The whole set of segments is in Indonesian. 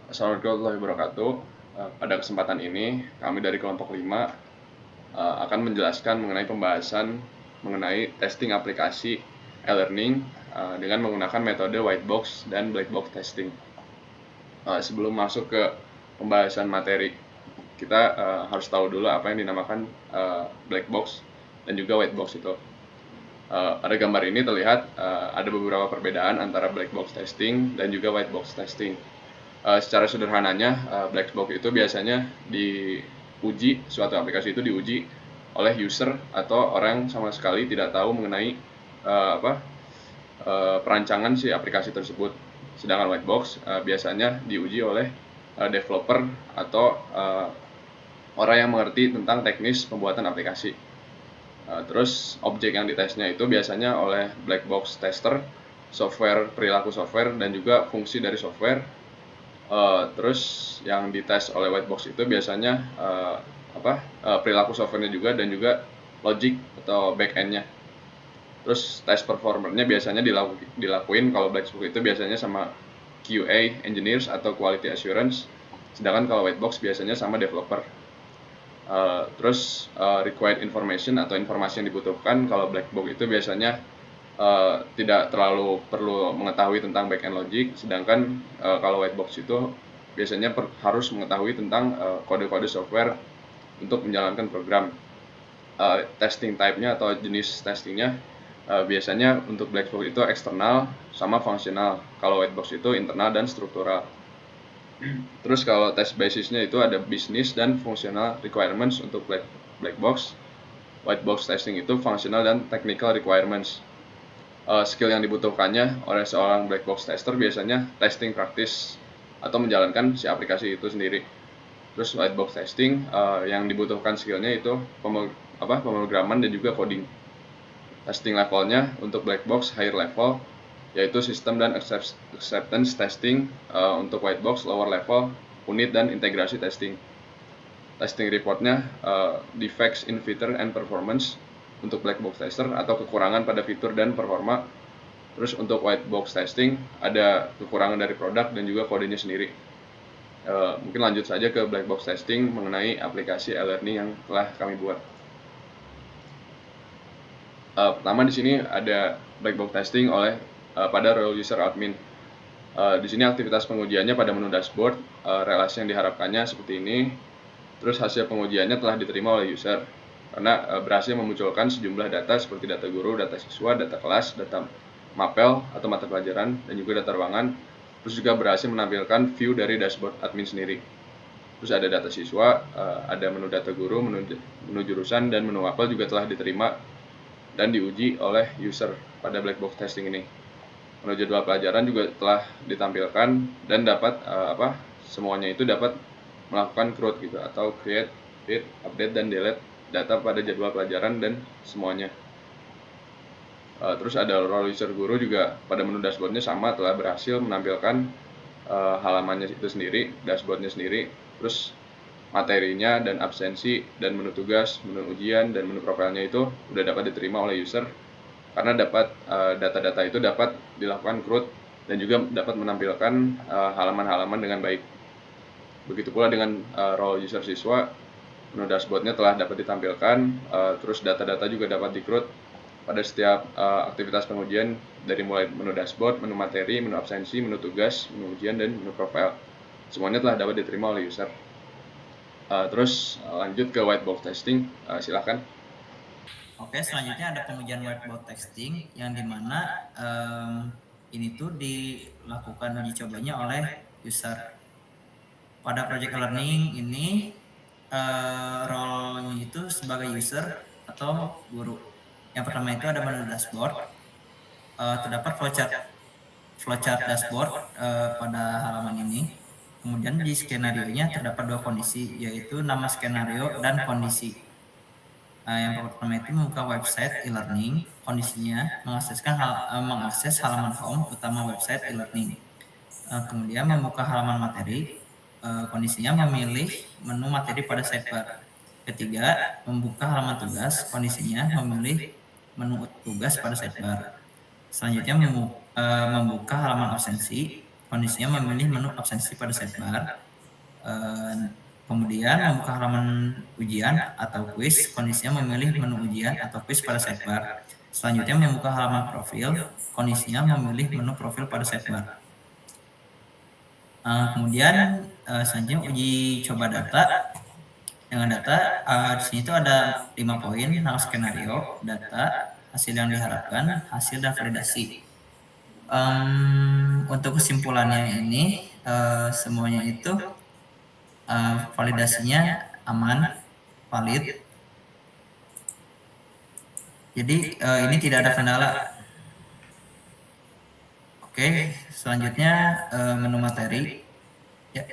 Assalamualaikum warahmatullahi wabarakatuh. Pada kesempatan ini, kami dari kelompok 5 akan menjelaskan mengenai pembahasan mengenai testing aplikasi e-learning dengan menggunakan metode white box dan black box testing. Sebelum masuk ke pembahasan materi, kita harus tahu dulu apa yang dinamakan black box dan juga white box itu. Pada gambar ini terlihat ada beberapa perbedaan antara black box testing dan juga white box testing. Secara sederhananya, black box itu biasanya diuji, suatu aplikasi itu diuji oleh user atau orang yang sama sekali tidak tahu mengenai perancangan si aplikasi tersebut. Sedangkan white box biasanya diuji oleh developer atau orang yang mengerti tentang teknis pembuatan aplikasi. Terus objek yang ditesnya itu biasanya oleh black box tester, software, perilaku software, dan juga fungsi dari software. Terus yang dites oleh white box itu biasanya perilaku softwarenya juga dan juga logic atau back end-nya. Terus tes performernya biasanya dilakuin kalau black box itu biasanya sama QA engineers atau quality assurance, sedangkan kalau white box biasanya sama developer. Terus required information atau informasi yang dibutuhkan kalau black box itu biasanya tidak terlalu perlu mengetahui tentang backend logic, sedangkan kalau white box itu biasanya harus mengetahui tentang kode-kode software untuk menjalankan program. Testing type-nya atau jenis testingnya biasanya untuk black box itu eksternal sama fungsional, kalau white box itu internal dan struktural. Terus kalau test basisnya itu ada business dan functional requirements untuk black box. White box testing itu functional dan technical requirements. Skill yang dibutuhkannya oleh seorang black box tester biasanya testing praktis atau menjalankan si aplikasi itu sendiri. Terus white box testing yang dibutuhkan skillnya itu pemrograman dan juga coding. Testing levelnya untuk black box higher level yaitu sistem dan acceptance testing, untuk white box lower level unit dan integrasi testing. Testing reportnya defects in feature and performance untuk black box tester atau kekurangan pada fitur dan performa. Terus untuk white box testing ada kekurangan dari produk dan juga kodenya sendiri. Mungkin lanjut saja ke black box testing mengenai aplikasi e-learning yang telah kami buat. Pertama di sini ada black box testing pada role user admin. Di sini aktivitas pengujiannya pada menu dashboard, relasi yang diharapkannya seperti ini. Terus hasil pengujiannya telah diterima oleh user karena berhasil memunculkan sejumlah data seperti data guru, data siswa, data kelas, data mapel atau mata pelajaran, dan juga data ruangan. Terus juga berhasil menampilkan view dari dashboard admin sendiri. Terus ada data siswa, ada menu data guru, menu jurusan, dan menu mapel juga telah diterima dan diuji oleh user pada black box testing ini. Menu jadwal pelajaran juga telah ditampilkan dan dapat semuanya itu dapat melakukan CRUD gitu atau create, read, update, dan delete data pada jadwal pelajaran dan semuanya. Terus ada role user guru juga pada menu dashboardnya sama, telah berhasil menampilkan halamannya itu sendiri, dashboardnya sendiri, terus materinya dan absensi dan menu tugas, menu ujian, dan menu profilnya itu sudah dapat diterima oleh user karena dapat data-data itu dapat dilakukan CRUD dan juga dapat menampilkan halaman-halaman dengan baik. Begitu pula dengan role user siswa, menu dashboardnya telah dapat ditampilkan, terus data-data juga dapat di-CRUD pada setiap aktivitas pengujian dari mulai menu dashboard, menu materi, menu absensi, menu tugas, menu ujian, dan menu profile. Semuanya telah dapat diterima oleh user. Terus lanjut ke white box testing, silahkan. Oke, selanjutnya ada pengujian whiteboard testing yang dimana ini tuh dilakukan uji cobanya oleh user. Pada project learning ini role-nya itu sebagai user atau guru. Yang pertama itu ada menu dashboard, terdapat flowchart dashboard pada halaman ini. Kemudian di skenario-nya terdapat dua kondisi, yaitu nama skenario dan kondisi. Yang pertama itu membuka website e-learning, kondisinya mengakses halaman home utama website e-learning. Kemudian membuka halaman materi, kondisinya memilih menu materi pada sidebar. Ketiga, membuka halaman tugas, kondisinya memilih menu tugas pada sidebar. Selanjutnya membuka halaman absensi, kondisinya memilih menu absensi pada sidebar. Kemudian membuka halaman ujian atau kuis, kondisinya memilih menu ujian atau kuis pada sidebar. Selanjutnya membuka halaman profil, kondisinya memilih menu profil pada sidebar. Kemudian selanjutnya uji coba data. Dengan data di sini itu ada 5 poin: nama skenario, data, hasil yang diharapkan, hasil dan validasi. Untuk kesimpulannya ini semuanya itu validasinya aman, valid. Jadi ini tidak ada kendala. Oke, selanjutnya menu materi. Ya.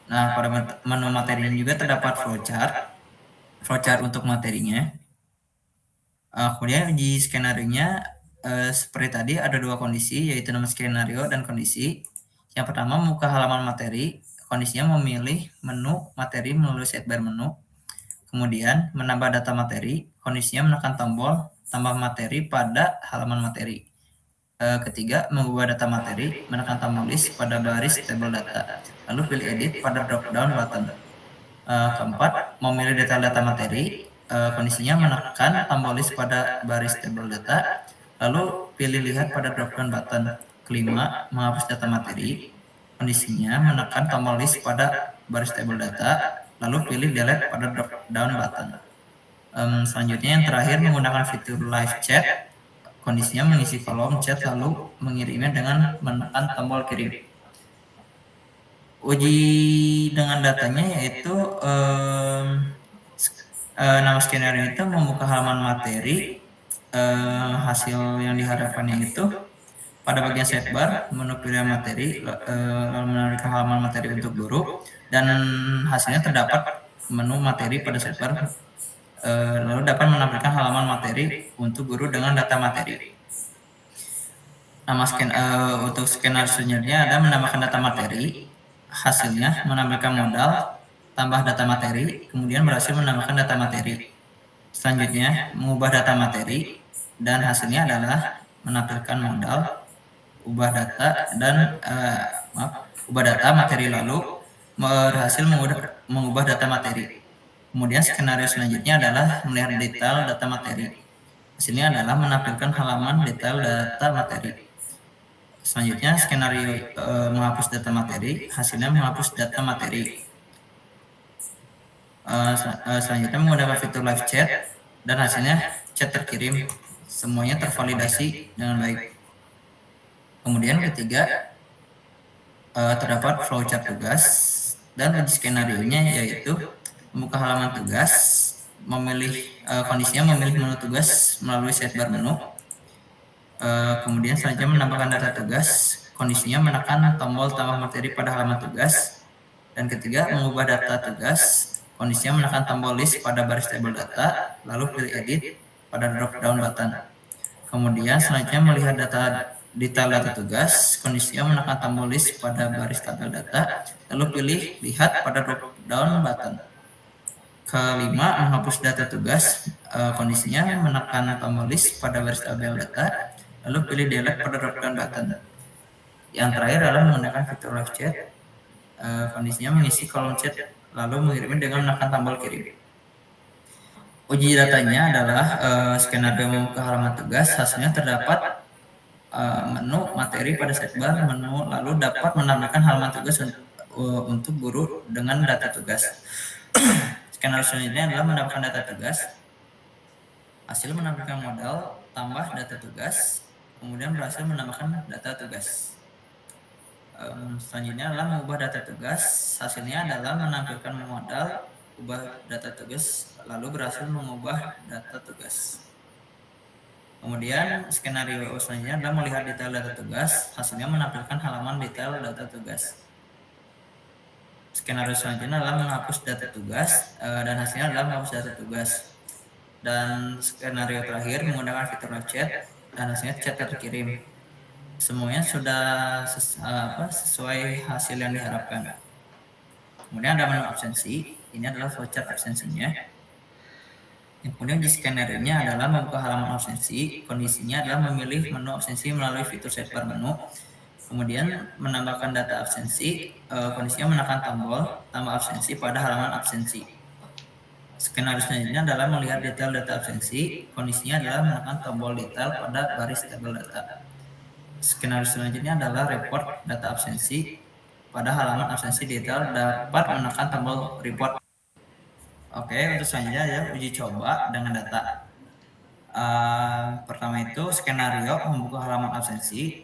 Nah, pada menu materi ini juga terdapat flowchart untuk materinya. Kemudian uji skenario-nya seperti tadi ada 2 kondisi, yaitu nama skenario dan kondisi. Yang pertama, membuka halaman materi, kondisinya memilih menu materi melalui sidebar menu. Kemudian menambah data materi, kondisinya menekan tombol tambah materi pada halaman materi. Ketiga, mengubah data materi, menekan tombol list pada baris tabel data, lalu pilih edit pada drop down button. Keempat, memilih detail data materi, kondisinya menekan tombol list pada baris tabel data, lalu pilih lihat pada drop down button. Kelima, menghapus data materi, kondisinya menekan tombol list pada baris tabel data, lalu pilih delete pada drop down button. Selanjutnya yang terakhir, menggunakan fitur live chat, kondisinya mengisi kolom chat lalu mengirimnya dengan menekan tombol kirim. Uji dengan datanya yaitu nama skenario itu membuka halaman materi, hasil yang diharapkannya itu pada bagian sidebar menu pilihan materi, lalu menampilkan halaman materi untuk guru, dan hasilnya terdapat menu materi pada sidebar, lalu dapat menampilkan halaman materi untuk guru dengan data materi. Nama untuk skenario selanjutnya ada menambahkan data materi, hasilnya menampilkan modal tambah data materi, kemudian berhasil menambahkan data materi. Selanjutnya mengubah data materi, dan hasilnya adalah menampilkan modal, ubah data dan ubah data materi, lalu berhasil mengubah data materi. Kemudian skenario selanjutnya adalah melihat detail data materi. Hasilnya adalah menampilkan halaman detail data materi. Selanjutnya skenario menghapus data materi, hasilnya menghapus data materi. Selanjutnya menggunakan fitur live chat, dan hasilnya chat terkirim, semuanya tervalidasi dengan baik. Kemudian ketiga, terdapat flowchart tugas dan uji skenario-nya, yaitu membuka halaman tugas, memilih kondisinya memilih menu tugas melalui sidebar menu. Kemudian selanjutnya menambahkan data tugas, kondisinya menekan tombol tambah materi pada halaman tugas. Dan ketiga, mengubah data tugas, kondisinya menekan tombol list pada baris tabel data, lalu pilih edit pada drop down button. Kemudian selanjutnya melihat detail data tugas, kondisinya menekan tombol list pada baris tabel data, lalu pilih lihat pada drop down button. Kelima, menghapus data tugas, kondisinya menekan tombol list pada baris tabel data, lalu pilih delete pada drop down button. Yang terakhir adalah menggunakan fitur live chat, kondisinya mengisi kolom chat lalu mengirimnya dengan menekan tombol kirim. Uji datanya adalah skenario membuka halaman tugas, hasilnya terdapat menu materi pada sidebar menu, lalu dapat menampilkan halaman tugas untuk guru dengan data tugas. Skenario selanjutnya adalah mendapatkan data tugas, hasil menampilkan modal tambah data tugas, kemudian berhasil menambahkan data tugas. Selanjutnya adalah mengubah data tugas, hasilnya adalah menampilkan modal, ubah data tugas, lalu berhasil mengubah data tugas. Kemudian skenario selanjutnya adalah melihat detail data tugas, hasilnya menampilkan halaman detail data tugas. Skenario selanjutnya adalah menghapus data tugas, dan hasilnya adalah menghapus data tugas. Dan skenario terakhir menggunakan fitur live chat, dan hasilnya chat terkirim. Semuanya sudah sesuai hasil yang diharapkan. Kemudian ada menu absensi, ini adalah flowchart absensinya. Kemudian di skenario-nya adalah membuka halaman absensi, kondisinya adalah memilih menu absensi melalui fitur sidebar menu. Kemudian menambahkan data absensi, kondisinya menekan tombol tambah absensi pada halaman absensi. Skenario selanjutnya adalah melihat detail data absensi, kondisinya adalah menekan tombol detail pada baris tabel data. Skenario selanjutnya adalah report data absensi, pada halaman absensi detail dapat menekan tombol report. Oke, untuk selanjutnya ya uji coba dengan data. Pertama itu skenario membuka halaman absensi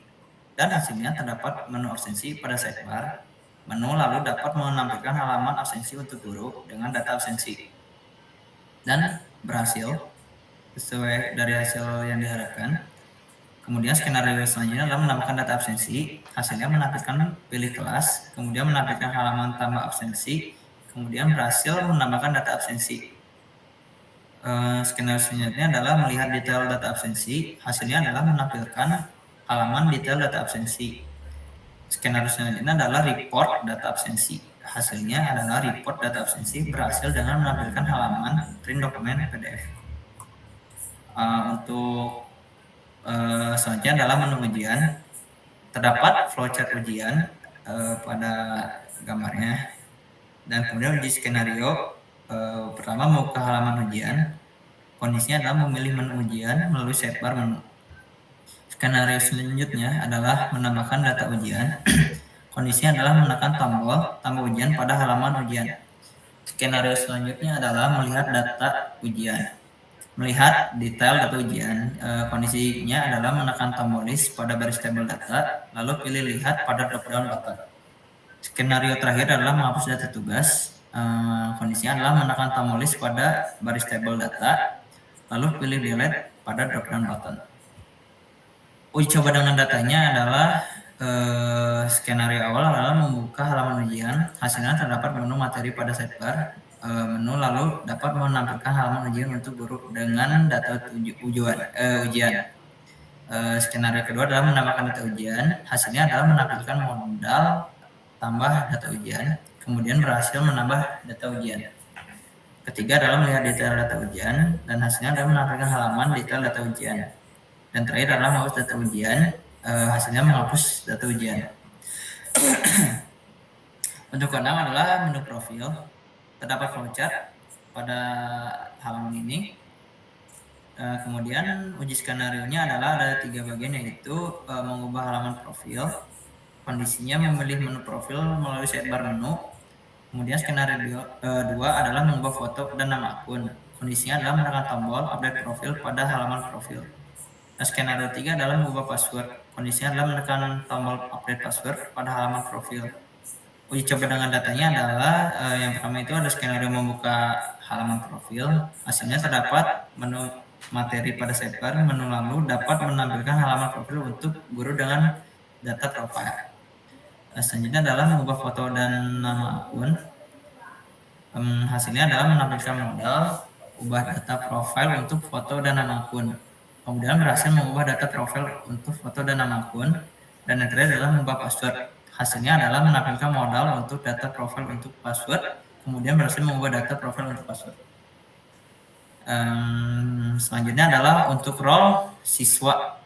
dan hasilnya terdapat menu absensi pada sidebar. Menu lalu dapat menampilkan halaman absensi untuk guru dengan data absensi dan berhasil sesuai dari hasil yang diharapkan. Kemudian skenario selanjutnya adalah menambahkan data absensi, hasilnya menampilkan pilih kelas, kemudian menampilkan halaman tambah absensi, kemudian berhasil menambahkan data absensi. Skenario selanjutnya adalah melihat detail data absensi, hasilnya adalah menampilkan halaman detail data absensi. Skenario selanjutnya adalah report data absensi, hasilnya adalah report data absensi berhasil dengan menampilkan halaman print dokumen PDF. Untuk selanjutnya adalah menu ujian, terdapat flowchart ujian pada gambarnya, dan kemudian uji skenario. Pertama membuka halaman ujian, kondisinya adalah memilih menu ujian melalui sidebar menu. Skenario selanjutnya adalah menambahkan data ujian, kondisinya adalah menekan tombol tambah ujian pada halaman ujian. Skenario selanjutnya adalah melihat data ujian, melihat detail data ujian, kondisinya adalah menekan tombol list pada baris tabel data, lalu pilih lihat pada drop-down button. Skenario terakhir adalah menghapus data tugas, kondisinya adalah menekan tombol list pada baris tabel data, lalu pilih delete pada drop-down button. Uji coba dengan datanya adalah skenario awal adalah membuka halaman ujian, hasilnya terdapat menu materi pada sidebar, menu lalu dapat menampilkan halaman ujian untuk guru dengan data ujian. Skenario kedua adalah menambahkan data ujian, hasilnya adalah menampilkan modal tambah data ujian, kemudian berhasil menambah data ujian. Ketiga adalah melihat detail data ujian, dan hasilnya adalah menampilkan halaman detail data ujian. Dan terakhir adalah menghapus data ujian, hasilnya menghapus data ujian. Untuk keenam adalah menu profil, terdapat flowchart pada halaman ini. Kemudian uji skenario-nya adalah ada 3 bagian, yaitu mengubah halaman profil, kondisinya memilih menu profil melalui sidebar menu. Kemudian skenario 2 adalah mengubah foto dan nama akun, kondisinya adalah menekan tombol update profil pada halaman profil. Skenario 3 adalah mengubah password, kondisinya adalah menekan tombol update password pada halaman profil. Uji coba dengan datanya adalah yang pertama itu ada skenario membuka halaman profil, hasilnya terdapat menu materi pada sidebar, menu lalu dapat menampilkan halaman profil untuk guru dengan data profile. Selanjutnya adalah mengubah foto dan nama akun, hasilnya adalah menampilkan modal ubah data profile untuk foto dan nama akun. Kemudian berhasil mengubah data profil untuk foto dan nama akun, dan yang terakhir adalah mengubah password. Hasilnya adalah menampilkan modal untuk data profil untuk password, kemudian berhasil mengubah data profil untuk password. Selanjutnya adalah untuk role siswa,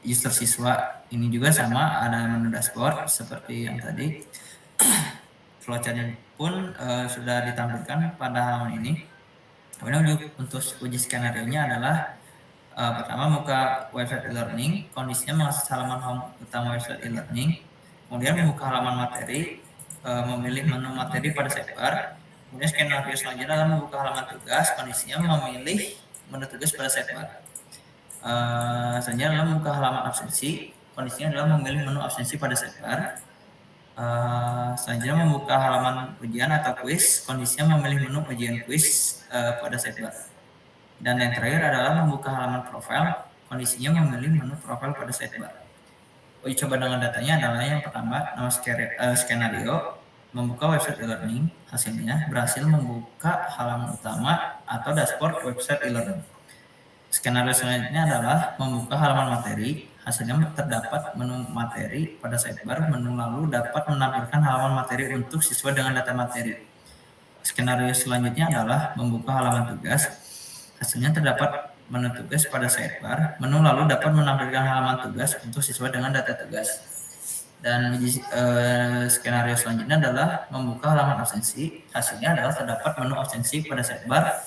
user siswa. Ini juga sama, ada menu dashboard seperti yang tadi. Flowchart-nya pun sudah ditampilkan pada halaman ini. Kemudian untuk uji skenario-nya adalah pertama buka website e-learning, kondisinya mengakses halaman home utama website e-learning, kemudian membuka halaman materi, memilih menu materi pada sidebar. Kemudian skenario selanjutnya adalah membuka halaman tugas, kondisinya memilih menu tugas pada sidebar. Selanjutnya adalah membuka halaman absensi, kondisinya adalah memilih menu absensi pada sidebar. Selanjutnya membuka halaman ujian atau quiz, kondisinya memilih menu ujian quiz pada sidebar. Dan yang terakhir adalah membuka halaman profile, kondisinya memilih menu profile pada sidebar. Uji coba dengan datanya adalah yang pertama, nama skenario, membuka website e-learning, hasilnya berhasil membuka halaman utama atau dashboard website e-learning. Skenario selanjutnya adalah membuka halaman materi, hasilnya terdapat menu materi pada sidebar, menu lalu dapat menampilkan halaman materi untuk siswa dengan data materi. Skenario selanjutnya adalah membuka halaman tugas, hasilnya terdapat menu tugas pada sidebar, menu lalu dapat menampilkan halaman tugas untuk siswa dengan data tugas. Dan uji skenario selanjutnya adalah membuka halaman absensi. Hasilnya adalah terdapat menu absensi pada sidebar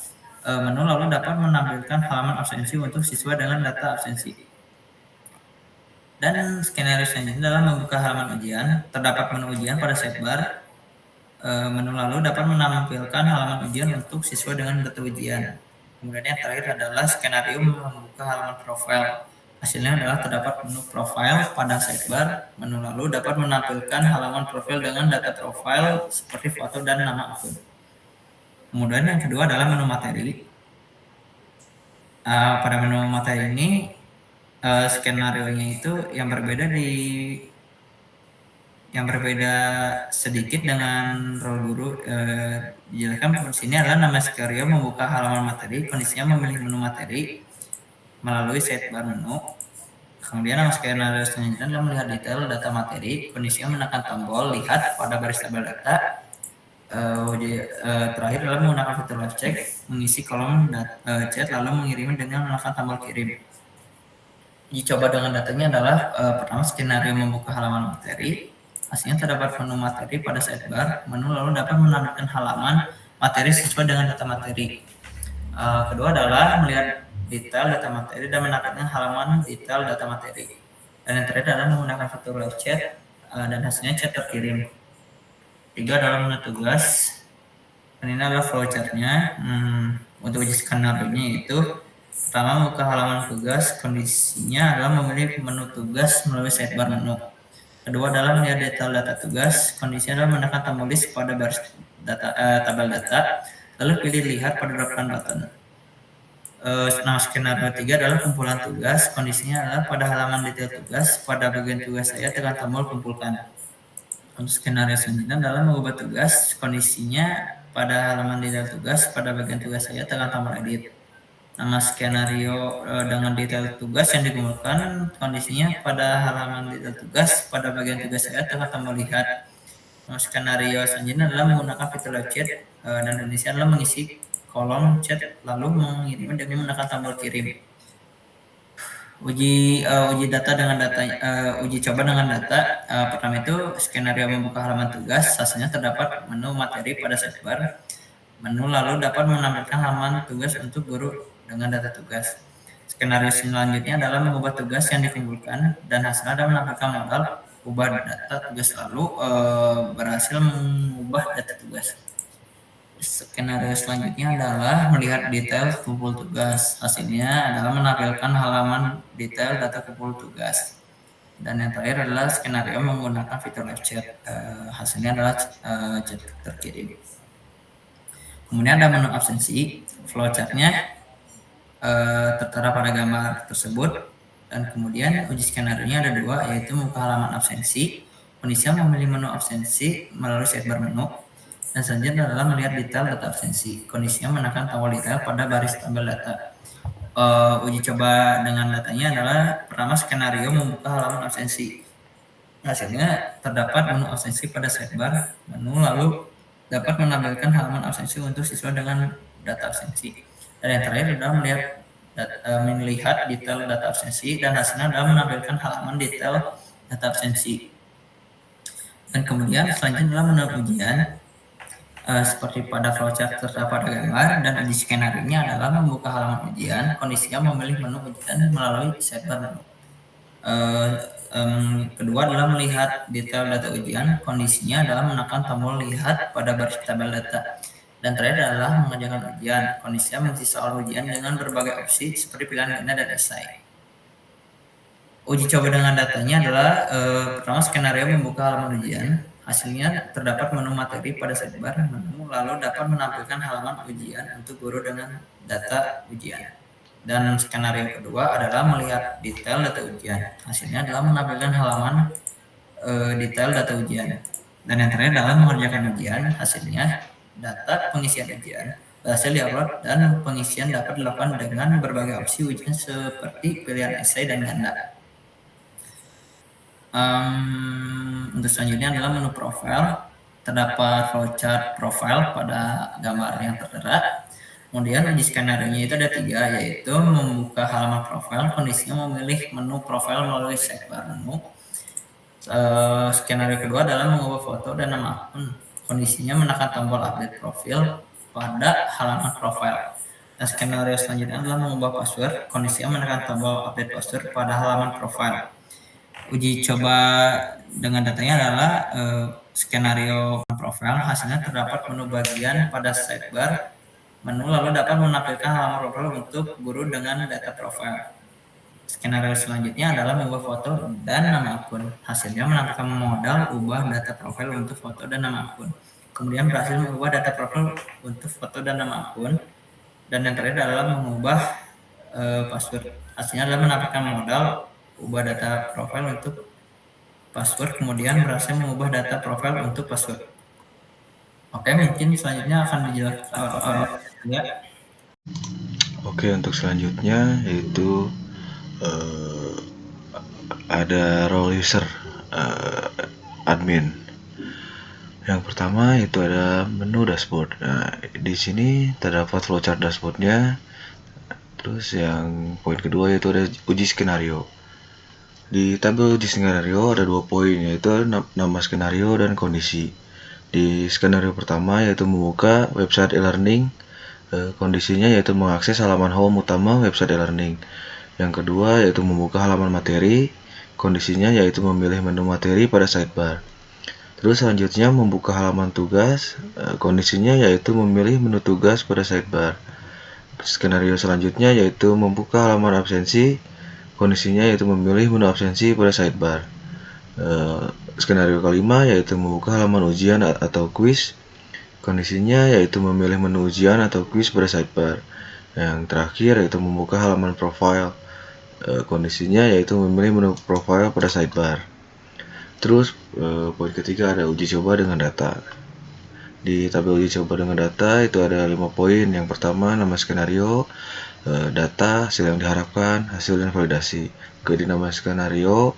menu, lalu dapat menampilkan halaman absensi untuk siswa dengan data absensi. Dan skenario selanjutnya adalah membuka halaman ujian. Terdapat menu ujian pada sidebar menu, lalu dapat menampilkan halaman ujian untuk siswa dengan data ujian. Kemudian yang terakhir adalah skenario membuka halaman profil. Hasilnya adalah terdapat menu profil pada sidebar menu, lalu dapat menampilkan halaman profil dengan data profil seperti foto dan nama akun. Kemudian yang kedua adalah menu materi. Pada menu materi ini skenario-nya itu yang berbeda sedikit dengan role guru. Dijelaskan di sini adalah nama skenario membuka halaman materi, kondisinya memilih menu materi melalui sidebar menu. Kemudian nama skenario selanjutnya adalah melihat detail data materi, kondisinya menekan tombol lihat pada baris tabel data. Terakhir adalah menggunakan fitur live check, mengisi kolom chat lalu mengirim dengan menekan tombol kirim. Uji coba dengan datanya adalah pertama skenario membuka halaman materi. Hasilnya terdapat menu materi pada sidebar menu, lalu dapat menampilkan halaman materi sesuai dengan data materi. Kedua adalah melihat detail data materi dan menampilkan halaman detail data materi. Dan yang terakhir adalah menggunakan fitur live chat dan hasilnya chat terkirim. Tiga adalah menu tugas. Dan ini adalah flowchart-nya. Untuk uji skenario-nya itu pertama membuka halaman tugas, kondisinya adalah memilih menu tugas melalui sidebar menu. Kedua adalah melihat detail data tugas, kondisinya adalah menekan tombol list pada baris tabel data, lalu pilih lihat pada drop-down button. Nah, skenario 3 adalah kumpulan tugas, kondisinya adalah pada halaman detail tugas, pada bagian tugas saya tekan tombol kumpulkan. Untuk skenario selanjutnya adalah mengubah tugas, kondisinya pada halaman detail tugas, pada bagian tugas saya tekan tombol edit. Nama skenario dengan detail tugas yang dikumpulkan, kondisinya pada halaman detail tugas, pada bagian tugas saya tekan tombol lihat. Nama skenario selanjutnya adalah menggunakan fitur live chat dan kondisinya adalah mengisi kolom chat lalu mengirim dengan menekan tombol kirim. Uji data dengan data uji coba dengan data. Pertama itu skenario membuka halaman tugas, hasilnya terdapat menu materi pada sidebar menu, lalu dapat menampilkan halaman tugas untuk guru dengan data tugas. Skenario selanjutnya adalah mengubah tugas yang dikumpulkan dan hasilnya adalah menampilkan modal ubah data tugas, lalu berhasil mengubah data tugas. Skenario selanjutnya adalah melihat detail kumpul tugas. Hasilnya adalah menampilkan halaman detail data kumpul tugas. Dan yang terakhir adalah skenario menggunakan fitur live chat. Hasilnya adalah chat terkirim. Kemudian ada menu absensi. Flowchartnya tertera pada gambar tersebut. Dan kemudian uji skenario-nya ada dua, yaitu membuka halaman absensi. Kondisinya memilih menu absensi melalui sidebar menu. Dan selanjutnya adalah melihat detail data absensi. Kondisinya menekan tombol detail pada baris tabel data. Uji coba dengan datanya adalah pertama skenario membuka halaman absensi. Hasilnya terdapat menu absensi pada sidebar menu, lalu dapat menampilkan halaman absensi untuk siswa dengan data absensi. Dan yang terakhir adalah melihat detail data absensi dan hasilnya adalah menampilkan halaman detail data absensi. Dan kemudian selanjutnya adalah menu ujian. Seperti pada flowchart terdapat gambar, dan uji skenario-nya adalah membuka halaman ujian, kondisinya memilih menu ujian melalui sidebar menu. Kedua adalah melihat detail data ujian, kondisinya adalah menekan tombol lihat pada baris tabel data. Dan terakhir adalah mengerjakan ujian, kondisinya mengisi soal ujian dengan berbagai opsi seperti pilihan ganda dan esai. Uji coba dengan datanya adalah pertama skenario membuka halaman ujian. Hasilnya terdapat menu materi pada sidebar menu, lalu dapat menampilkan halaman ujian untuk guru dengan data ujian. Dan skenario kedua adalah melihat detail data ujian. Hasilnya adalah menampilkan halaman detail data ujian. Dan yang terakhir adalah mengerjakan ujian. Hasilnya data pengisian ujian berhasil diupload dan pengisian dapat dilakukan dengan berbagai opsi ujian seperti pilihan esai dan ganda. Untuk selanjutnya adalah menu profil. Terdapat flowchart profil pada gambar yang tertera. Kemudian uji skenario-nya itu ada 3, yaitu membuka halaman profil, kondisinya memilih menu profil melalui sidebar menu. Skenario kedua adalah mengubah foto dan nama akun. Kondisinya menekan tombol update profil pada halaman profil. Dan skenario selanjutnya adalah mengubah password. Kondisinya menekan tombol update password pada halaman profil. Uji coba dengan datanya adalah skenario profil. Hasilnya terdapat menu bagian pada sidebar menu, lalu dapat menampilkan halaman profil untuk guru dengan data profil. Skenario selanjutnya adalah mengubah foto dan nama akun. Hasilnya menampilkan modal ubah data profil untuk foto dan nama akun. Kemudian berhasil mengubah data profil untuk foto dan nama akun. Dan yang terakhir adalah mengubah password. Hasilnya adalah menampilkan modal ubah data profil untuk password. Kemudian berhasil mengubah data profil untuk password. Oke, mungkin selanjutnya akan dijelaskan ya. Oke, untuk selanjutnya yaitu ada role user admin. Yang pertama itu ada menu dashboard. Nah, di sini terdapat flowchart dashboardnya. Terus yang poin kedua yaitu ada uji skenario. Di tabel uji skenario ada 2 poin, yaitu nama skenario dan kondisi. Di skenario pertama yaitu membuka website e-learning. Kondisinya yaitu mengakses halaman home utama website e-learning. Yang kedua yaitu membuka halaman materi. Kondisinya yaitu memilih menu materi pada sidebar. Terus selanjutnya membuka halaman tugas. Kondisinya yaitu memilih menu tugas pada sidebar. Skenario selanjutnya yaitu membuka halaman absensi. Kondisinya yaitu memilih menu absensi pada sidebar. Skenario kelima yaitu membuka halaman ujian atau quiz. Kondisinya yaitu memilih menu ujian atau quiz pada sidebar. Yang terakhir yaitu membuka halaman profile. Kondisinya yaitu memilih menu profile pada sidebar. Terus poin ketiga ada uji coba dengan data. Di tabel uji coba dengan data itu ada 5 poin. Yang pertama nama skenario, data, hasil yang diharapkan, hasil dan validasi. Di nama skenario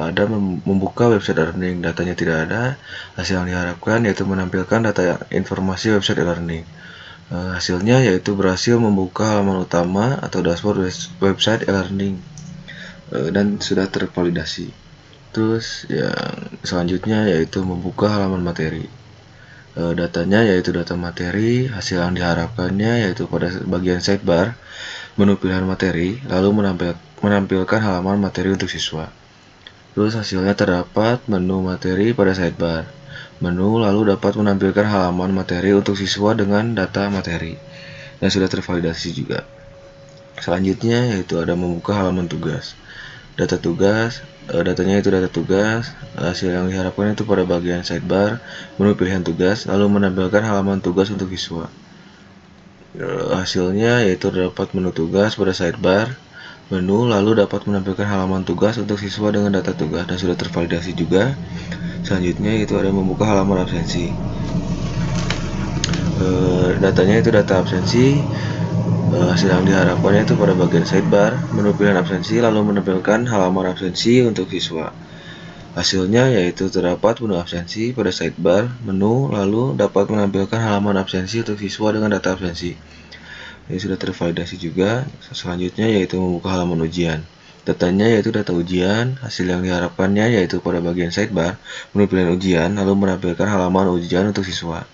ada membuka website e-learning, datanya tidak ada. Hasil yang diharapkan yaitu menampilkan data informasi website e-learning. Hasilnya yaitu berhasil membuka halaman utama atau dashboard website e-learning dan sudah tervalidasi. Terus yang selanjutnya yaitu membuka halaman materi. Datanya yaitu data materi, hasil yang diharapkannya yaitu pada bagian sidebar, menu pilihan materi, lalu menampilkan halaman materi untuk siswa. Terus hasilnya terdapat menu materi pada sidebar. Menu lalu dapat menampilkan halaman materi untuk siswa dengan data materi dan sudah tervalidasi juga. Selanjutnya yaitu ada membuka halaman tugas. Data tugas, datanya itu data tugas, hasil yang diharapkan itu pada bagian sidebar, menu pilihan tugas, lalu menampilkan halaman tugas untuk siswa. Hasilnya yaitu terdapat menu tugas pada sidebar, menu lalu dapat menampilkan halaman tugas untuk siswa dengan data tugas dan sudah tervalidasi juga. Selanjutnya itu ada membuka halaman absensi. Datanya itu data absensi, hasil yang diharapkannya itu pada bagian sidebar, menu pilihan absensi, lalu menampilkan halaman absensi untuk siswa. Hasilnya yaitu terdapat menu absensi pada sidebar, menu, lalu dapat menampilkan halaman absensi untuk siswa dengan data absensi. Ini sudah tervalidasi juga. Selanjutnya yaitu membuka halaman ujian. Datanya yaitu data ujian, hasil yang diharapkannya yaitu pada bagian sidebar, menu pilihan ujian, lalu menampilkan halaman ujian untuk siswa.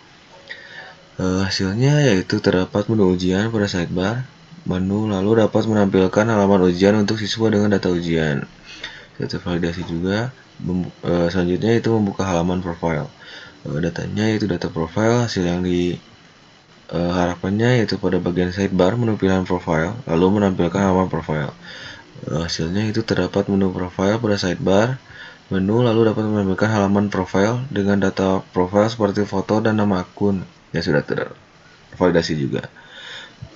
Hasilnya yaitu terdapat menu ujian pada sidebar, menu, lalu dapat menampilkan halaman ujian untuk siswa dengan data ujian. Sudah tervalidasi juga. Selanjutnya itu membuka halaman profile. Datanya yaitu data profile, hasil yang diharapkannya yaitu pada bagian sidebar, menu pilihan profile, lalu menampilkan halaman profile. Hasilnya itu terdapat menu profile pada sidebar, menu, lalu dapat menampilkan halaman profile dengan data profile seperti foto dan nama akun. Ya sudah tervalidasi juga.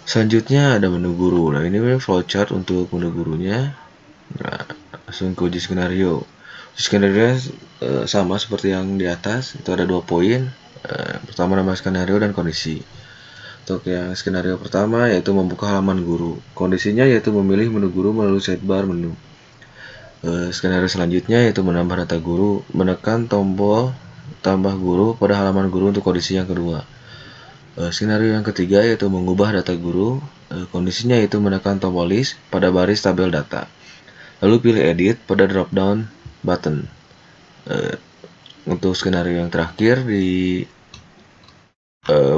Selanjutnya ada menu guru. Nah, ini flowchart untuk menu gurunya. Nah, langsung ke uji skenario. Uji skenario sama seperti yang di atas. Itu ada 2 poin. Pertama nama skenario dan kondisi. Untuk yang skenario pertama yaitu membuka halaman guru. Kondisinya yaitu memilih menu guru melalui sidebar menu. Skenario selanjutnya yaitu menambah data guru, menekan tombol tambah guru pada halaman guru untuk kondisi yang kedua. Skenario yang ketiga yaitu mengubah data guru. Kondisinya yaitu menekan tombol list pada baris tabel data, lalu pilih edit pada drop down button. Untuk skenario yang terakhir di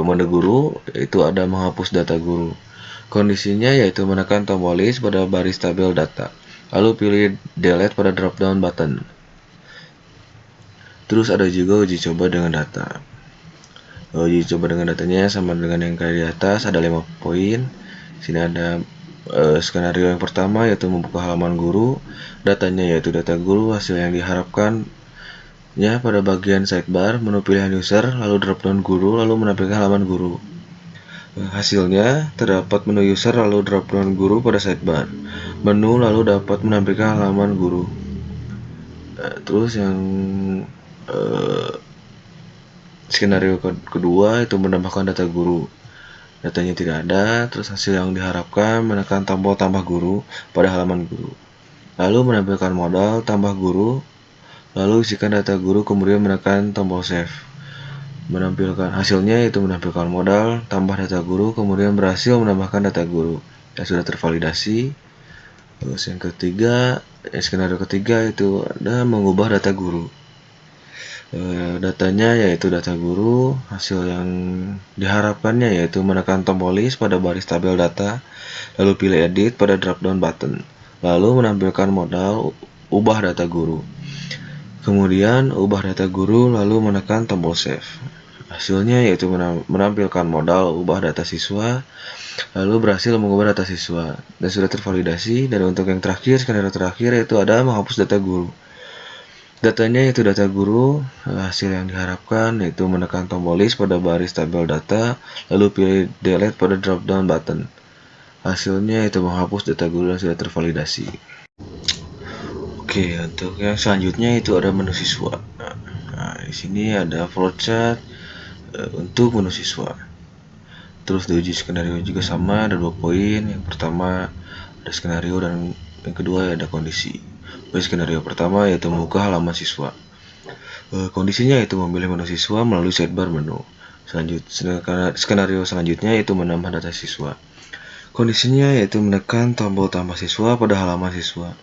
menu guru itu ada menghapus data guru. Kondisinya yaitu menekan tombol list pada baris tabel data, lalu pilih delete pada drop down button. Terus ada juga uji coba dengan data. Uji coba dengan datanya sama dengan yang kayak di atas, ada 5 poin. Sini ada skenario yang pertama yaitu membuka halaman guru. Datanya yaitu data guru, hasil yang diharapkan pada bagian sidebar, menu pilihan user, lalu drop down guru, lalu menampilkan halaman guru. Hasilnya terdapat menu user lalu drop down guru pada sidebar. Menu lalu dapat menampilkan halaman guru. Terus yang skenario kedua itu menambahkan data guru. Datanya tidak ada, terus hasil yang diharapkan menekan tombol tambah guru pada halaman guru. Lalu menampilkan modal tambah guru, lalu isikan data guru kemudian menekan tombol save. Menampilkan hasilnya itu menampilkan modal tambah data guru kemudian berhasil menambahkan data guru yang sudah tervalidasi. Terus yang ketiga, skenario ketiga itu ada mengubah data guru. Datanya yaitu data guru, hasil yang diharapkannya yaitu menekan tombol list pada baris tabel data, lalu pilih edit pada drop down button, lalu menampilkan modal ubah data guru. Kemudian ubah data guru lalu menekan tombol save. Hasilnya yaitu menampilkan modal ubah data siswa, lalu berhasil mengubah data siswa dan sudah tervalidasi. Dan untuk yang terakhir, skenario terakhir yaitu ada menghapus data guru. Datanya yaitu data guru, hasil yang diharapkan yaitu menekan tombol list pada baris tabel data, lalu pilih delete pada drop down button. Hasilnya itu menghapus data guru yang sudah tervalidasi. Oke, untuk yang selanjutnya itu ada menu siswa. Nah, di sini ada flowchart untuk menu siswa. Terus diuji skenario juga sama, ada 2 poin. Yang pertama ada skenario dan yang kedua ada kondisi. Skenario pertama yaitu membuka halaman siswa. Kondisinya yaitu memilih menu siswa melalui sidebar menu. Skenario selanjutnya yaitu menambah data siswa. Kondisinya yaitu menekan tombol tambah siswa pada halaman siswa.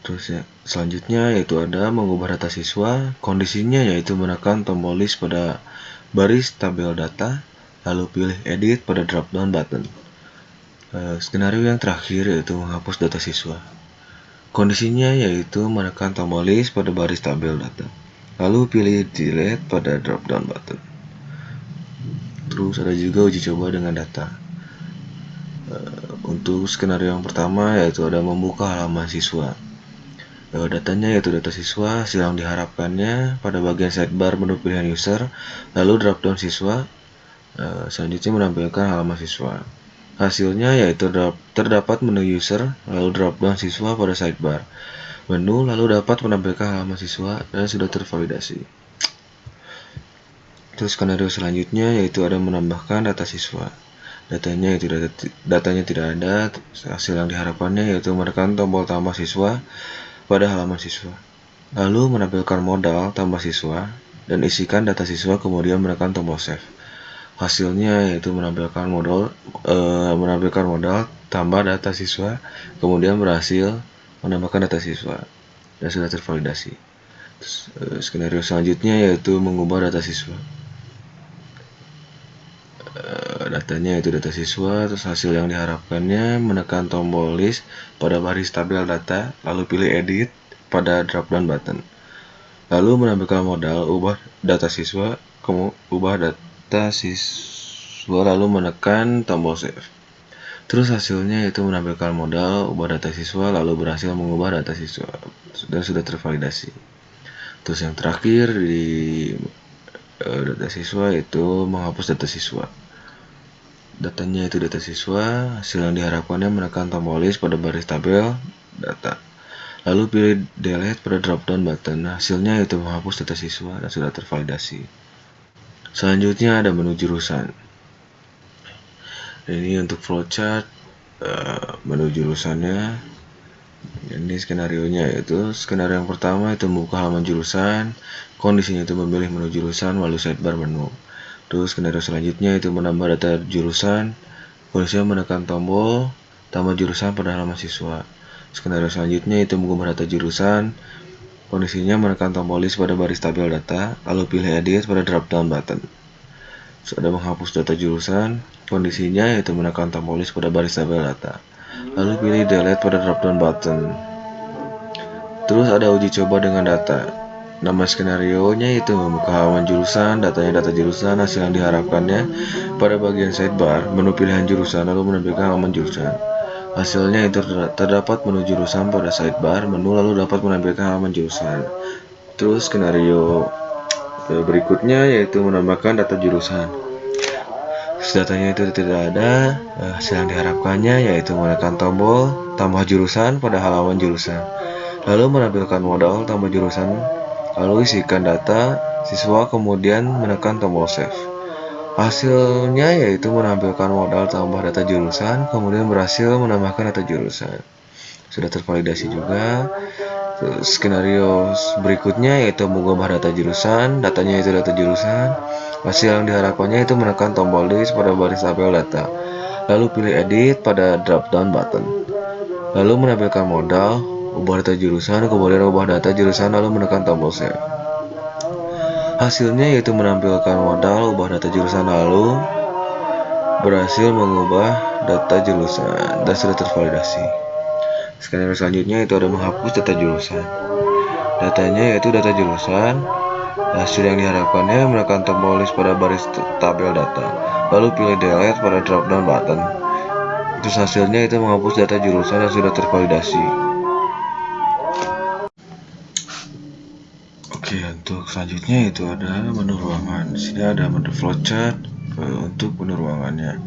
Terus ya, selanjutnya yaitu ada mengubah data siswa. Kondisinya yaitu menekan tombol list pada baris tabel data, lalu pilih edit pada drop down button. Skenario yang terakhir yaitu menghapus data siswa. Kondisinya yaitu menekan tombol list pada baris tabel data, lalu pilih delete pada drop down button. Terus ada juga uji coba dengan data. Untuk skenario yang pertama yaitu ada membuka halaman siswa. Datanya yaitu data siswa, hasil yang diharapkannya pada bagian sidebar menu pilihan user, lalu drop down siswa. Selanjutnya menampilkan halaman siswa. Hasilnya yaitu terdapat menu user, lalu drop down siswa pada sidebar menu, lalu dapat menampilkan halaman siswa dan sudah tervalidasi. Terus skenario selanjutnya yaitu ada menambahkan data siswa. Datanya tidak ada, hasil yang diharapkannya yaitu menekan tombol tambah siswa pada halaman siswa, lalu menampilkan modal tambah siswa dan isikan data siswa kemudian menekan tombol save. Hasilnya yaitu menampilkan modal tambah data siswa kemudian berhasil menambahkan data siswa dan sudah tervalidasi. Skenario selanjutnya yaitu mengubah data siswa. Datanya yaitu data siswa, terus hasil yang diharapkannya menekan tombol list pada baris tabel data, lalu pilih edit pada drop down button, lalu menampilkan modal ubah data siswa, lalu menekan tombol save. Terus hasilnya yaitu menampilkan modal ubah data siswa, lalu berhasil mengubah data siswa dan sudah tervalidasi. Terus yang terakhir di data siswa itu menghapus data siswa. Datanya itu data siswa, hasil yang diharapkannya menekan tombol list pada baris tabel data, lalu pilih delete pada drop down button. Hasilnya itu menghapus data siswa dan sudah tervalidasi. Selanjutnya ada menu jurusan. Ini untuk flowchart menu jurusannya. Ini skenarionya yaitu skenario yang pertama itu membuka halaman jurusan. Kondisinya itu memilih menu jurusan melalui sidebar menu. Terus skenario selanjutnya itu menambah data jurusan. Kondisinya menekan tombol tambah jurusan pada halaman siswa. Skenario selanjutnya itu mengubah data jurusan. Kondisinya menekan tombol list pada baris tabel data, lalu pilih edit pada drop down button. Sudah menghapus data jurusan, kondisinya yaitu menekan tombol list pada baris tabel data, lalu pilih delete pada drop down button. Terus ada uji coba dengan data. Nama skenario-nya itu membuka halaman jurusan, datanya data jurusan, hasil yang diharapkannya. Pada bagian sidebar, menu pilihan jurusan lalu menampilkan halaman jurusan. Hasilnya itu terdapat menu jurusan pada sidebar, menu lalu dapat menampilkan halaman jurusan. Terus skenario berikutnya yaitu menambahkan data jurusan. Datanya itu tidak ada, hasil yang diharapkannya yaitu menekan tombol tambah jurusan pada halaman jurusan, lalu menampilkan modal tambah jurusan, lalu isikan data siswa, kemudian menekan tombol save. Hasilnya yaitu menampilkan modal tambah data jurusan, kemudian berhasil menambahkan data jurusan. Sudah tervalidasi juga. Skenario berikutnya yaitu mengubah data jurusan, datanya itu data jurusan. Hasil yang diharapkannya itu menekan tombol list pada baris tabel data, lalu pilih edit pada drop down button, lalu menampilkan modal, ubah data jurusan, kemudian ubah data jurusan, lalu menekan tombol save. Hasilnya yaitu menampilkan modal, ubah data jurusan, lalu berhasil mengubah data jurusan dan sudah tervalidasi. Skenario selanjutnya itu ada menghapus data jurusan. Datanya yaitu data jurusan. Hasil yang diharapkannya menekan tombol list pada baris tabel data, lalu pilih delete pada drop down button. Terus hasilnya itu menghapus data jurusan yang sudah tervalidasi. Oke, untuk selanjutnya itu ada menu ruangan. Di sini ada menu flowchart untuk menu ruangannya.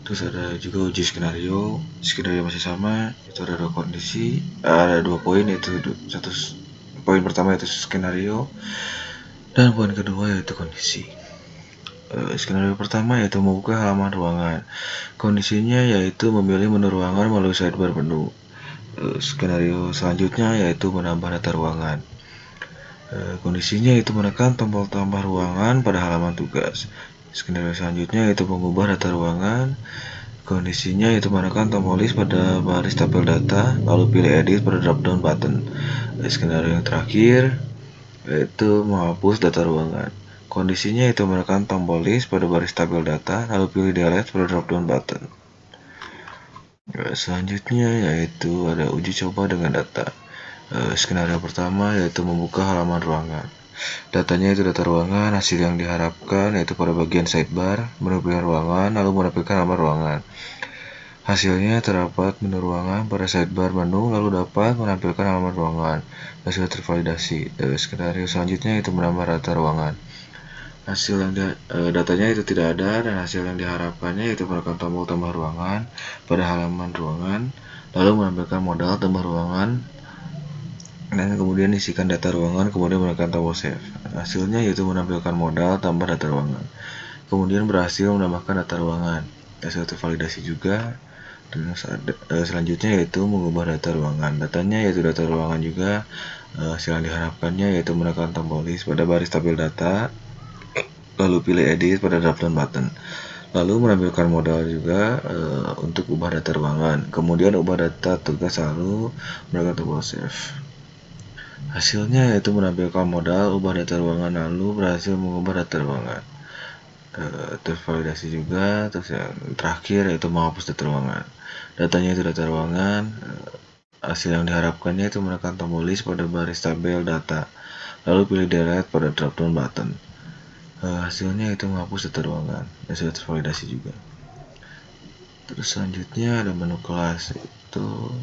Terus ada juga uji skenario. Skenario masih sama. Itu ada dua kondisi, ada 2 poin, yaitu satu poin pertama yaitu skenario, dan poin kedua yaitu kondisi. Skenario pertama yaitu membuka halaman ruangan. Kondisinya yaitu memilih menu ruangan melalui sidebar menu. Skenario selanjutnya yaitu menambah data ruangan. Kondisinya itu menekan tombol tambah ruangan pada halaman tugas. Skenario selanjutnya yaitu mengubah data ruangan. Kondisinya itu menekan tombol list pada baris tabel data, lalu pilih edit pada drop down button. Skenario yang terakhir yaitu menghapus data ruangan. Kondisinya itu menekan tombol list pada baris tabel data, lalu pilih delete pada drop down button. Selanjutnya yaitu ada uji coba dengan data. Skenario pertama yaitu membuka halaman ruangan. Datanya itu data ruangan, hasil yang diharapkan yaitu pada bagian sidebar, menu pilihan ruangan, lalu menampilkan halaman ruangan. Hasilnya terdapat menu ruangan pada sidebar menu, lalu dapat menampilkan halaman ruangan dan sudah tervalidasi. Skenario selanjutnya itu menambah data ruangan. Hasil yang datanya itu tidak ada, dan hasil yang diharapkannya yaitu menekan tombol tambah ruangan pada halaman ruangan, lalu menampilkan modal tambah ruangan, dan kemudian isikan data ruangan, kemudian menekan tombol save. Hasilnya yaitu menampilkan modal tambah data ruangan, kemudian berhasil menambahkan data ruangan dan sudah tervalidasi juga. Dan selanjutnya yaitu mengubah data ruangan. Datanya yaitu data ruangan juga. Hasil yang diharapkannya yaitu menekan tombol list pada baris tabel data, lalu pilih edit pada drop down button, lalu menampilkan modal juga untuk ubah data ruangan, kemudian ubah data tugas, lalu menekan tombol save. Hasilnya yaitu menampilkan modal, ubah data ruangan, lalu berhasil mengubah data ruangan. Tervalidasi juga. Terus yang terakhir yaitu menghapus data ruangan. Datanya itu data ruangan. Hasil yang diharapkannya itu menekan tombol list pada baris tabel data, lalu pilih delete pada drop down button. Hasilnya itu menghapus data ruangan dan sudah tervalidasi juga. Terus selanjutnya ada menu kelas. Itu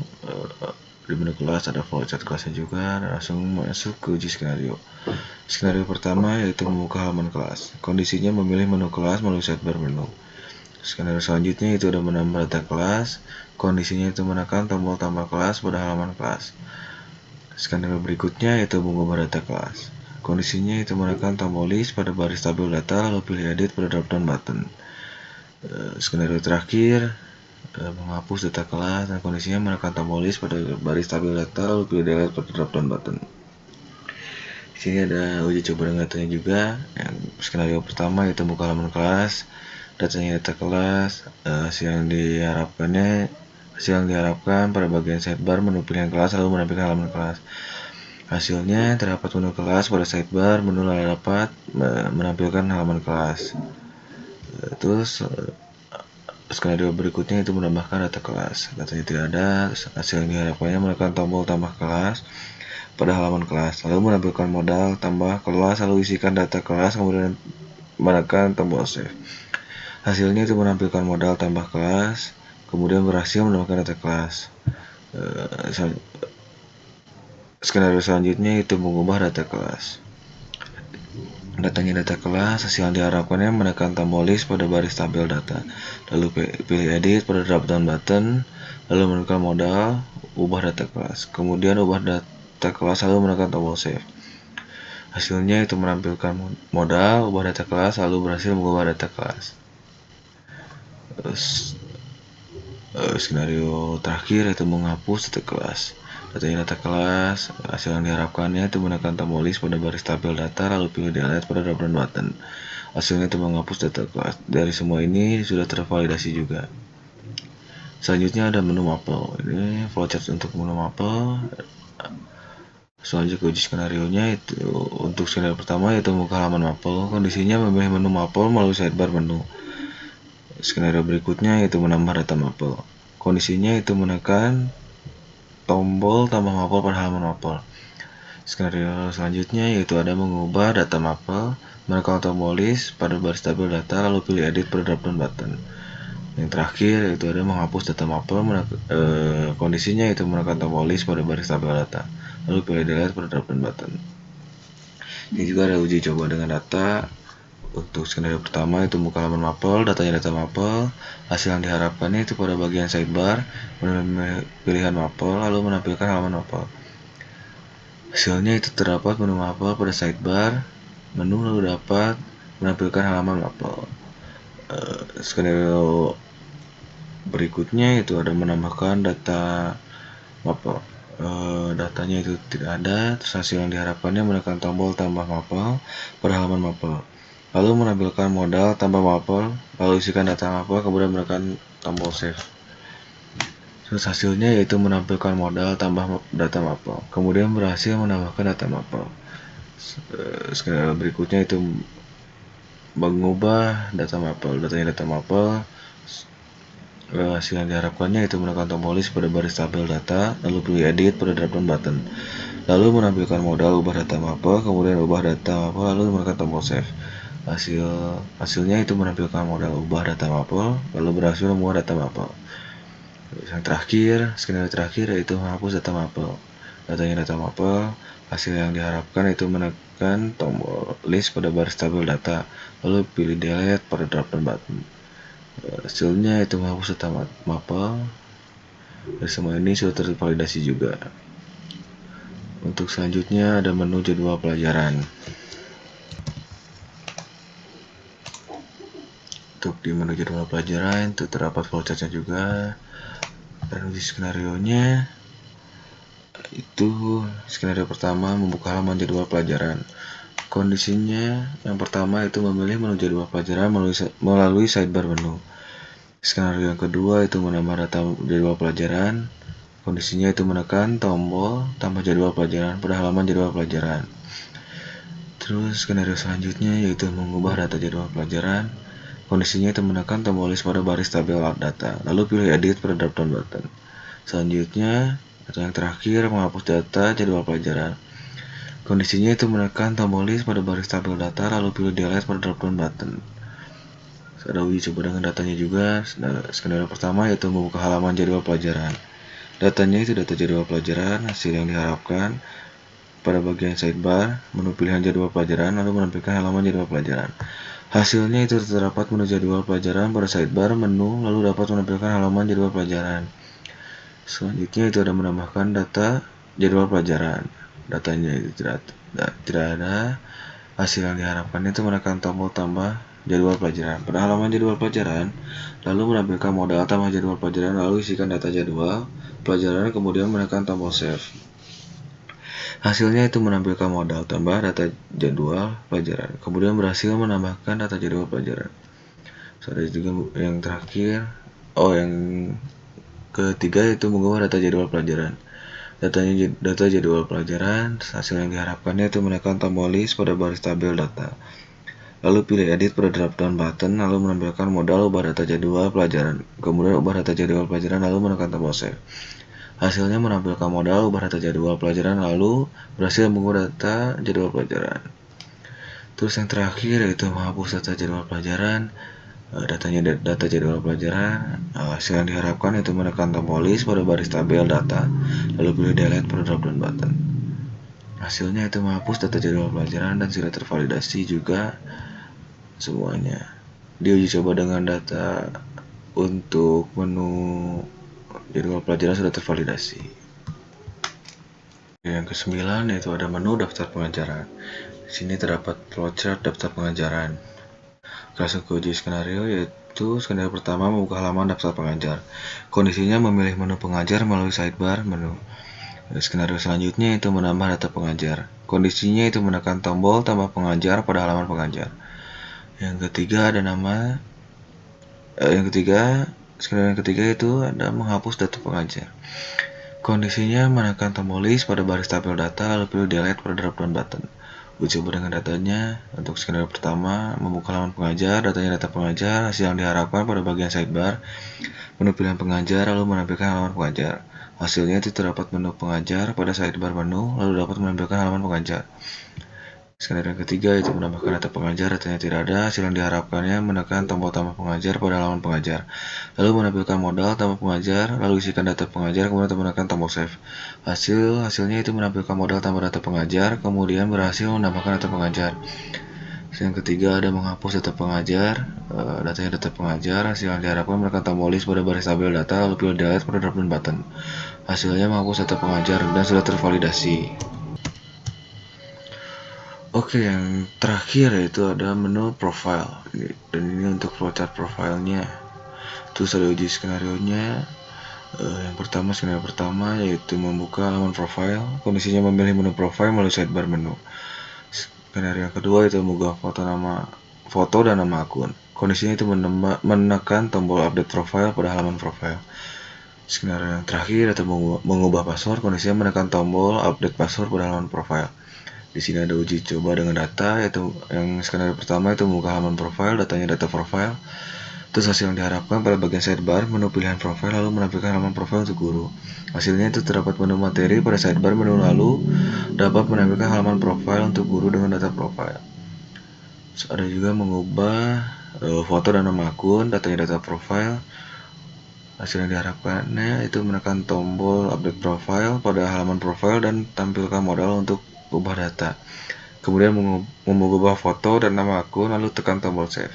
di menu kelas ada flowchart kelasnya juga, dan langsung masuk ke uji skenario. Skenario pertama yaitu membuka halaman kelas. Kondisinya memilih menu kelas melalui sidebar menu. Skenario selanjutnya itu ada menambah data kelas. Kondisinya itu menekan tombol tambah kelas pada halaman kelas. Skenario berikutnya yaitu mengubah data kelas. Kondisinya itu menekan tombol list pada baris tabel data, lalu pilih edit pada drop down button. Skenario terakhir menghapus data kelas, dan kondisinya menekan tombol list pada baris tabel data, lalu pilih delete pada drop down button. Di sini ada uji coba dengan datanya juga. Yang skenario pertama yaitu buka halaman kelas. Datanya data kelas. Hasil yang diharapkan pada bagian sidebar menu pilihan kelas, lalu menampilkan halaman kelas. Hasilnya terdapat menu kelas pada sidebar, menu lalu dapat menampilkan halaman kelas. Terus skenario berikutnya itu menambahkan data kelas. Datanya tidak ada, hasil yang diharapkannya menekan tombol tambah kelas pada halaman kelas, lalu menampilkan modal tambah kelas, lalu isikan data kelas, kemudian menekan tombol save. Hasilnya itu menampilkan modal tambah kelas, kemudian berhasil menambahkan data kelas. Skenario selanjutnya itu mengubah data kelas. Datanya data kelas, hasil yang diharapkannya menekan tombol list pada baris tabel data, lalu pilih edit pada drop down button, lalu menekan modal, ubah data kelas, kemudian ubah data kelas, lalu menekan tombol save. Hasilnya itu menampilkan modal, ubah data kelas, lalu berhasil mengubah data kelas. Skenario terakhir itu menghapus data kelas. Datanya data kelas, hasil yang diharapkannya itu menekan tombol list pada baris tabel data, lalu pilih delete pada drop down button. Hasilnya itu menghapus data kelas. Dari semua ini sudah tervalidasi juga. Selanjutnya ada menu Maple. Ini flowchart untuk menu Maple. Selanjutnya uji skenario-nya itu untuk skenario pertama yaitu membuka halaman Maple. Kondisinya memilih menu Maple melalui sidebar menu. Skenario berikutnya yaitu menambah data Maple. Kondisinya itu menekan tombol tambah Maple pada halaman Maple. Skenario selanjutnya yaitu ada mengubah data Maple, menekan tombol list pada baris tabel data, lalu pilih edit pada drop down button. Yang terakhir yaitu ada menghapus data Maple, kondisinya yaitu menekan tombol list pada baris tabel data, lalu pilih delete pada drop down button. Ini juga ada uji coba dengan data. Untuk skenario pertama itu buka halaman Maple, datanya data Maple, hasil yang diharapkannya itu pada bagian sidebar, pilihan Maple, lalu menampilkan halaman Maple. Hasilnya itu terdapat menu Maple pada sidebar, menu lalu dapat menampilkan halaman Maple. Skenario berikutnya itu ada menambahkan data Maple. Datanya itu tidak ada, terus hasil yang diharapkannya menekan tombol tambah Maple pada halaman Maple, lalu menampilkan modal tambah Maple, lalu isikan data Maple, kemudian menekan tombol save. Terus hasilnya yaitu menampilkan modal tambah data Maple, kemudian berhasil menambahkan data Maple. Skenario berikutnya itu mengubah data Maple. Datanya data Maple, hasil yang diharapkannya itu menekan tombol list pada baris tabel data, lalu pilih edit pada drop down button, lalu menampilkan modal ubah data Maple, kemudian ubah data Maple, lalu menekan tombol save. Hasilnya itu menampilkan modal ubah data Maple, lalu berhasil mengubah data Maple. Yang terakhir, skenario terakhir yaitu menghapus data Maple. Datanya data Maple, hasil yang diharapkan itu menekan tombol list pada baris tabel data, lalu pilih delete pada drop down button. Hasilnya itu menghapus data Maple. Dan semua ini sudah tervalidasi juga. Untuk selanjutnya ada menu jadwal pelajaran. Untuk di menu jadwal pelajaran itu terdapat flowchartnya juga, dan uji skenario-nya itu skenario pertama membuka halaman jadwal pelajaran. Kondisinya yang pertama itu memilih menu jadwal pelajaran melalui sidebar menu. Skenario yang kedua itu menambah data jadwal pelajaran. Kondisinya itu menekan tombol tambah jadwal pelajaran pada halaman jadwal pelajaran. Terus skenario selanjutnya yaitu mengubah data jadwal pelajaran. Kondisinya itu menekan tombol list pada baris tabel data, lalu pilih edit pada drop down button. Selanjutnya atau yang terakhir menghapus data jadwal pelajaran. Kondisinya itu menekan tombol list pada baris tabel data, lalu pilih delete pada drop down button. Ada uji coba dengan datanya juga. Skenario pertama yaitu membuka halaman jadwal pelajaran. Datanya itu data jadwal pelajaran, hasil yang diharapkan pada bagian sidebar, menu pilihan jadwal pelajaran, lalu menampilkan halaman jadwal pelajaran. Hasilnya itu terdapat menu jadwal pelajaran pada sidebar, menu, lalu dapat menampilkan halaman jadwal pelajaran. Selanjutnya itu ada menambahkan data jadwal pelajaran. Datanya itu tidak ada. Hasil yang diharapkan itu menekan tombol tambah jadwal pelajaran pada halaman jadwal pelajaran, lalu menampilkan modal tambah jadwal pelajaran, lalu isikan data jadwal pelajaran, kemudian menekan tombol save. Hasilnya itu menampilkan modal tambah data jadwal pelajaran, kemudian berhasil menambahkan data jadwal pelajaran. Ada juga yang terakhir, yang ketiga itu mengubah data jadwal pelajaran. data jadwal pelajaran. Hasil yang diharapkannya itu menekan tombol list pada baris tabel data. Lalu pilih edit pada drop down button, lalu menampilkan modal ubah data jadwal pelajaran. Kemudian ubah data jadwal pelajaran, lalu menekan tombol save. Hasilnya menampilkan modal ubah data jadwal pelajaran, lalu berhasil mengubah data jadwal pelajaran. Terus yang terakhir yaitu menghapus data jadwal pelajaran. Data jadwal pelajaran. Hasil yang diharapkan itu menekan tombol list pada baris tabel data, lalu pilih delete pada drop down button. Hasilnya itu menghapus data jadwal pelajaran dan sudah tervalidasi juga semuanya. Diuji coba dengan data untuk menu jadwal pelajaran sudah tervalidasi. Yang ke-9 yaitu ada menu daftar pengajaran. Di sini terdapat flowchart daftar pengajaran. Langsung ke uji skenario, yaitu skenario pertama membuka halaman daftar pengajar. Kondisinya memilih menu pengajar melalui sidebar menu. Skenario selanjutnya itu menambah data pengajar. Kondisinya itu menekan tombol tambah pengajar pada halaman pengajar. Yang ketiga ada skenario yang ketiga itu ada menghapus data pengajar. Kondisinya menekan tombol list pada baris tabel data, lalu pilih delete pada drop down button. Uji coba dengan datanya. Untuk skenario pertama, membuka halaman pengajar, datanya data pengajar, hasil yang diharapkan pada bagian sidebar, menu pilihan pengajar, lalu menampilkan halaman pengajar. Hasilnya itu terdapat menu pengajar pada sidebar menu, lalu dapat menampilkan halaman pengajar. Skenario yang ketiga itu menambahkan data pengajar, datanya tidak ada, hasil yang diharapkannya menekan tombol tambah pengajar pada halaman pengajar, lalu menampilkan modal tambah pengajar, lalu isikan data pengajar, kemudian menekan tombol save. Hasilnya itu menampilkan modal tambah data pengajar, kemudian berhasil menambahkan data pengajar. Yang ketiga ada menghapus data pengajar, datanya data pengajar, hasil yang diharapkan menekan tombol list pada baris tabel data, lalu pilih delete pada drop down button. Hasilnya menghapus data pengajar dan sudah tervalidasi. Oke, yang terakhir yaitu ada menu profile, dan ini untuk flowchart profilenya. Terus ada uji skenario-nya. Skenario pertama yaitu membuka halaman profile. Kondisinya memilih menu profile melalui sidebar menu. Skenario yang kedua itu mengunggah foto dan nama akun. Kondisinya itu menekan tombol update profile pada halaman profile. Skenario yang terakhir itu mengubah password. Kondisinya menekan tombol update password pada halaman profile. Di sini ada uji coba dengan data, yaitu yang skenario pertama itu membuka halaman profile, datanya data profile. Terus hasil yang diharapkan pada bagian sidebar, menu pilihan profile, lalu menampilkan halaman profile untuk guru. Hasilnya itu terdapat menu materi pada sidebar menu, lalu dapat menampilkan halaman profile untuk guru dengan data profile. Terus ada juga mengubah foto dan nama akun, datanya data profile. Hasil yang diharapkannya itu menekan tombol update profile pada halaman profile dan tampilkan modal untuk ubah data. Kemudian mengubah foto dan nama akun, lalu tekan tombol save.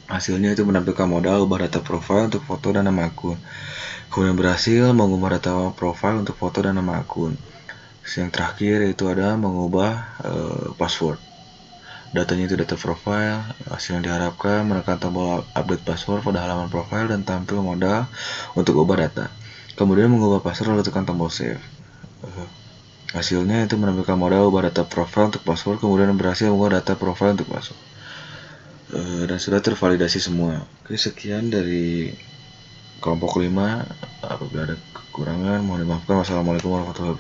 Hasilnya itu menampilkan modal ubah data profile untuk foto dan nama akun. Kemudian berhasil mengubah data profile untuk foto dan nama akun. Yang terakhir itu ada mengubah password. Datanya itu data profile. Hasil yang diharapkan menekan tombol update password pada halaman profile dan tampil modal untuk ubah data. Kemudian mengubah password lalu tekan tombol save. Hasilnya itu menampilkan modal ubah data profile untuk password, kemudian berhasil mengubah data profile untuk password. Dan sudah tervalidasi semua. Oke, sekian dari kelompok 5. Apabila ada kekurangan mohon dimaafkan. Wassalamualaikum warahmatullahi wabarakatuh.